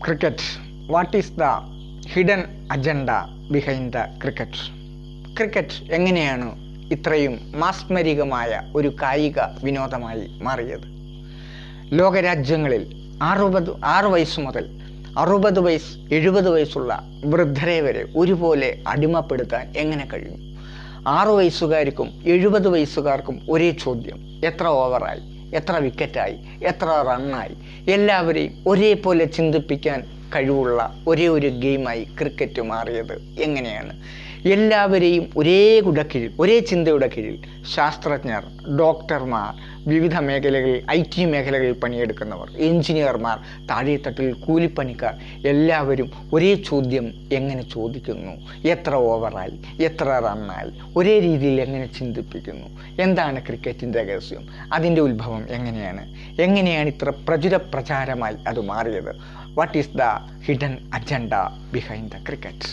Cricket. What is the hidden agenda behind the cricket? Cricket എങ്ങനെയാണ് ഇത്രയും മാസ്മരികമായ ഒരു കായിക വിനോദമായി മാറിയത്? ലോകരാജ്യങ്ങളിൽ 6 വയസ്സ് മുതൽ 60 വയസ്സ് 70 വയസ്സുള്ള വൃദ്ധരെ വരെ ഒരുപോലെ അടിമപ്പെടുത്താൻ എങ്ങനെ കഴിയും? 6 വയസ്സുകാർക്കും 70 വയസ്സുകാർക്കും ഒരേ ചോദ്യം: എത്ര ഓവറായി, എത്ര വിക്കറ്റായി, എത്ര റണ്ണായി? എല്ലാവരെയും ഒരേപോലെ ചിന്തിപ്പിക്കാൻ കഴിവുള്ള ഒരേ ഒരു ഗെയിമായി ക്രിക്കറ്റ് മാറിയത് എങ്ങനെയാണ്? എല്ലാവരെയും ഒരേ കുടക്കീഴിൽ, ഒരേ ചിന്തയുടെ കീഴിൽ ശാസ്ത്രജ്ഞർ, ഡോക്ടർമാർ, വിവിധ മേഖലകളിൽ IT മേഖലകളിൽ പണിയെടുക്കുന്നവർ, എഞ്ചിനീയർമാർ, താഴെത്തട്ടിൽ കൂലിപ്പണിക്കാർ എല്ലാവരും ഒരേ ചോദ്യം എങ്ങനെ ചോദിക്കുന്നു? എത്ര ഓവറായി, എത്ര റണ്ണായി? ഒരേ രീതിയിൽ എങ്ങനെ ചിന്തിപ്പിക്കുന്നു? എന്താണ് ക്രിക്കറ്റിൻ്റെ രഹസ്യം? അതിൻ്റെ ഉത്ഭവം എങ്ങനെയാണ് ഇത്ര പ്രചാരമായി അത് മാറിയത്? What is the hidden agenda behind the cricket?